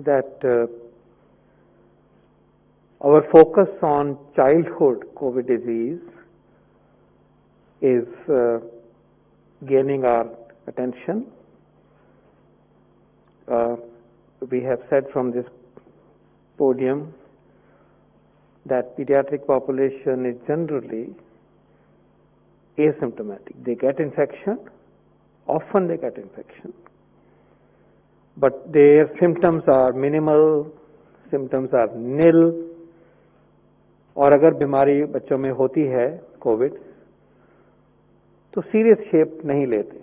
that our focus on childhood COVID disease is gaining our attention. We have said from this podium that pediatric population is generally asymptomatic. They get infection, often they get infection, but their symptoms are minimal, symptoms are nil, और अगर बीमारी बच्चों में होती है Covid तो serious shape नहीं लेते,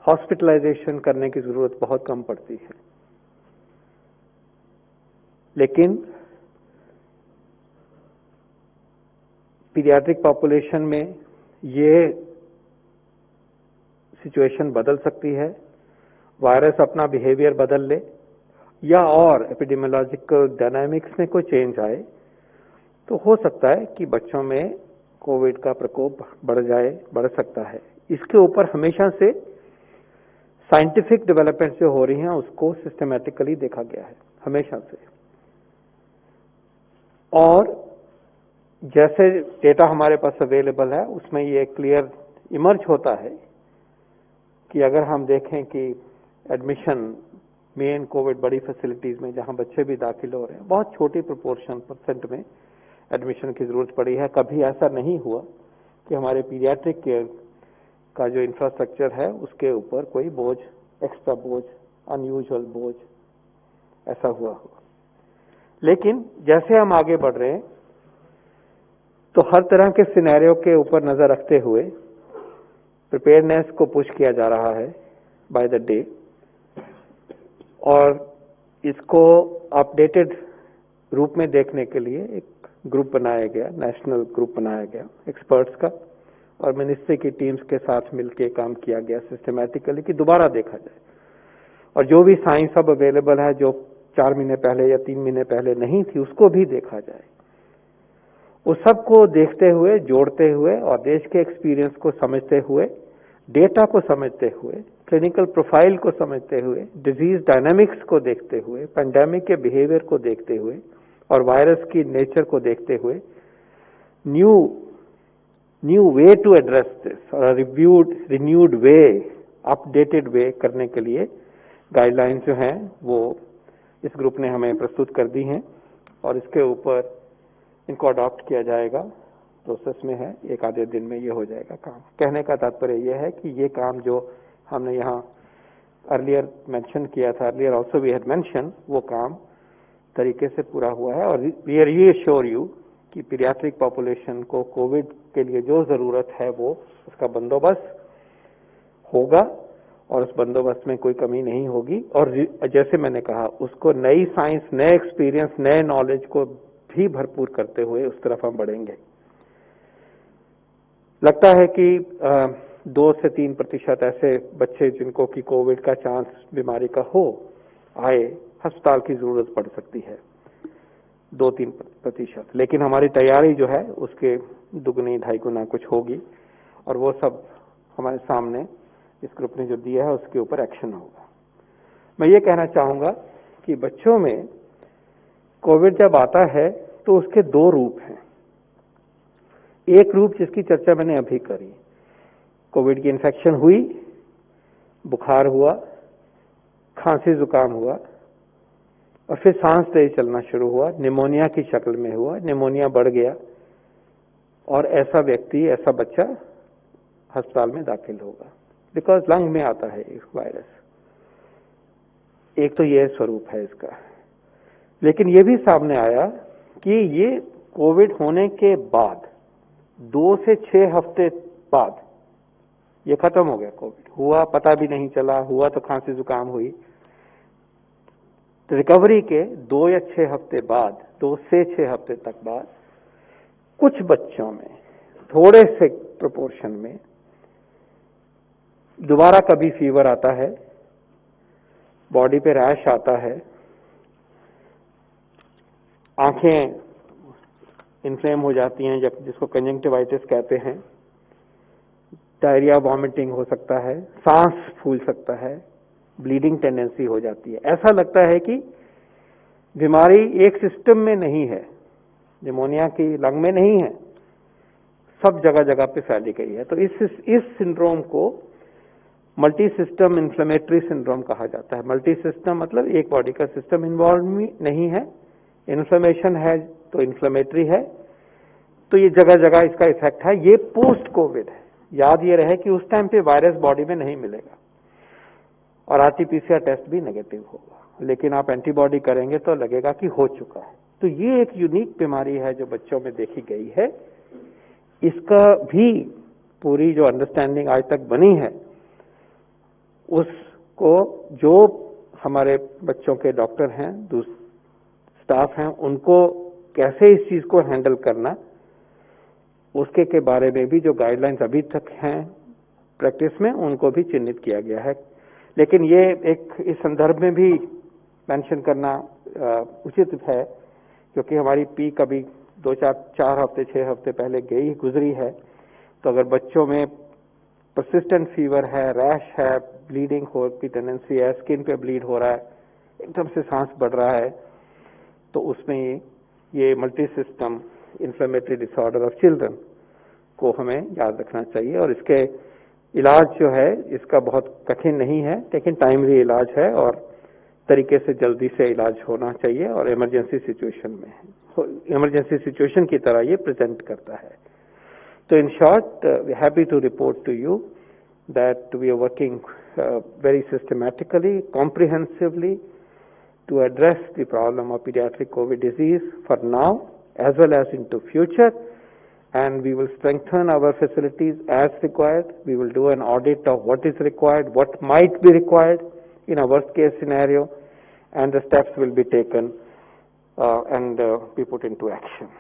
हॉस्पिटलाइजेशन करने की जरूरत बहुत कम पड़ती है। लेकिन पीडियाट्रिक पॉपुलेशन में ये सिचुएशन बदल सकती है, वायरस अपना बिहेवियर बदल ले या और एपिडेमियोलॉजिकल डायनामिक्स में कोई चेंज आए तो हो सकता है कि बच्चों में कोविड का प्रकोप बढ़ सकता है। इसके ऊपर हमेशा से साइंटिफिक डेवलपमेंट जो हो रही हैं उसको सिस्टमैटिकली देखा गया है हमेशा से, और जैसे डेटा हमारे पास अवेलेबल है उसमें ये क्लियर इमर्ज होता है कि अगर हम देखें कि एडमिशन मेन कोविड बड़ी फैसिलिटीज में जहां बच्चे भी दाखिल हो रहे हैं, बहुत छोटी प्रोपोर्शन परसेंट में एडमिशन की जरूरत पड़ी है। कभी ऐसा नहीं हुआ कि हमारे पीडियाट्रिक केयर का जो इंफ्रास्ट्रक्चर है उसके ऊपर कोई बोझ, एक्स्ट्रा बोझ, अनयूजुअल बोझ ऐसा हुआ हो। लेकिन जैसे हम आगे बढ़ रहे हैं तो हर तरह के सिनेरियो के ऊपर नजर रखते हुए प्रिपेयरनेस को पुश किया जा रहा है बाय द डे, और इसको अपडेटेड रूप में देखने के लिए एक ग्रुप बनाया गया, नेशनल ग्रुप बनाया गया एक्सपर्ट्स का, और मिनिस्ट्री की टीम्स के साथ मिलकर काम किया गया सिस्टमैटिकली कि दोबारा देखा जाए और जो भी साइंस अब अवेलेबल है जो 4 महीने पहले या 3 महीने पहले नहीं थी उसको भी देखा जाए। उस सबको देखते हुए, जोड़ते हुए और देश के एक्सपीरियंस को समझते हुए, डेटा को समझते हुए, क्लिनिकल प्रोफाइल को समझते हुए, डिजीज डायनामिक्स को देखते हुए, पेंडेमिक के बिहेवियर को देखते हुए और वायरस की नेचर को देखते हुए new way to address this और रिन्यूड वे, अपडेटेड वे करने के लिए गाइडलाइंस जो हैं वो इस ग्रुप ने हमें प्रस्तुत कर दी हैं और इसके ऊपर इनको अडॉप्ट किया जाएगा। प्रोसेस में है, एक आधे दिन में ये हो जाएगा काम। कहने का तात्पर्य यह है कि ये काम जो हमने यहाँ अर्लियर मेंशन किया था, earlier also we had mention, वो काम तरीके से पूरा हुआ है और वी आर रीअश्योर यू कि पीडियाट्रिक पॉपुलेशन को कोविड के लिए जो जरूरत है वो उसका बंदोबस्त होगा और उस बंदोबस्त में कोई कमी नहीं होगी। और जैसे मैंने कहा उसको नई साइंस, नए एक्सपीरियंस, नए नॉलेज को भी भरपूर करते हुए उस तरफ हम बढ़ेंगे। लगता है कि 2 से 3% ऐसे बच्चे जिनको कि कोविड का चांस बीमारी का हो आए, अस्पताल की जरूरत पड़ सकती है, 2-3%। लेकिन हमारी तैयारी जो है उसके दुगनी ढाई गुना कुछ होगी और वो सब हमारे सामने इस ग्रुप ने जो दिया है उसके ऊपर एक्शन होगा। मैं ये कहना चाहूंगा कि बच्चों में कोविड जब आता है तो उसके 2 रूप हैं। एक रूप जिसकी चर्चा मैंने अभी करी, कोविड की इन्फेक्शन हुई, बुखार हुआ, खांसी जुकाम हुआ और फिर सांस तेज चलना शुरू हुआ, निमोनिया की शक्ल में हुआ, निमोनिया बढ़ गया और ऐसा व्यक्ति, ऐसा बच्चा अस्पताल में दाखिल होगा बिकॉज लंग में आता है ये वायरस। एक तो ये स्वरूप है इसका। लेकिन ये भी सामने आया कि ये कोविड होने के बाद 2 से 6 हफ्ते बाद ये खत्म हो गया। कोविड हुआ, पता भी नहीं चला, हुआ तो खांसी जुकाम हुई। रिकवरी के 2 या 6 हफ्ते बाद, 2 से 6 हफ्ते तक बाद कुछ बच्चों में थोड़े से प्रोपोर्शन में दोबारा कभी फीवर आता है, बॉडी पे रैश आता है, आंखें इन्फ्लेम हो जाती हैं जिसको कंजंक्टिवाइटिस कहते हैं, डायरिया, वॉमिटिंग हो सकता है, सांस फूल सकता है, ब्लीडिंग टेंडेंसी हो जाती है। ऐसा लगता है कि बीमारी एक सिस्टम में नहीं है, निमोनिया की लंग में नहीं है, सब जगह जगह पे फैली गई है। तो इस सिंड्रोम को मल्टी सिस्टम इन्फ्लेमेटरी सिंड्रोम कहा जाता है। मल्टी सिस्टम मतलब एक बॉडी का सिस्टम इन्वॉल्व नहीं है, इन्फ्लेमेशन है तो इन्फ्लेमेटरी है, तो ये जगह जगह इसका इफेक्ट है। ये पोस्ट कोविड है। याद ये रहे कि उस टाइम पे वायरस बॉडी में नहीं मिलेगा और आरटीपीसीआर टेस्ट भी नेगेटिव होगा, लेकिन आप एंटीबॉडी करेंगे तो लगेगा कि हो चुका है। तो ये एक यूनिक बीमारी है जो बच्चों में देखी गई है। इसका भी पूरी जो अंडरस्टैंडिंग आज तक बनी है, उसको जो हमारे बच्चों के डॉक्टर हैं, स्टाफ हैं, उनको कैसे इस चीज को हैंडल करना, उसके के बारे में भी जो गाइडलाइंस अभी तक हैं प्रैक्टिस में, उनको भी चिन्हित किया गया है। लेकिन ये एक इस संदर्भ में भी मेंशन करना उचित है, क्योंकि हमारी पीक अभी 4 हफ्ते 6 हफ्ते पहले गुजरी है। तो अगर बच्चों में परसिस्टेंट फीवर है, रैश है, ब्लीडिंग हो की टेंडेंसी है, स्किन पे ब्लीड हो रहा है, एकदम से सांस बढ़ रहा है, तो उसमें ये multi system inflammatory disorder of children को हमें याद रखना चाहिए। और इसके इलाज जो है इसका बहुत कठिन नहीं है, लेकिन टाइमली इलाज है और तरीके से जल्दी से इलाज होना चाहिए और इमरजेंसी सिचुएशन में है, इमरजेंसी सिचुएशन की तरह ये प्रेजेंट करता है। तो in short, we are happy to report to you that we are working very systematically, comprehensively to address the problem of pediatric COVID disease for now as well as into future, and we will strengthen our facilities as required. We will do an audit of what is required, what might be required in a worst case scenario, and the steps will be taken and be put into action.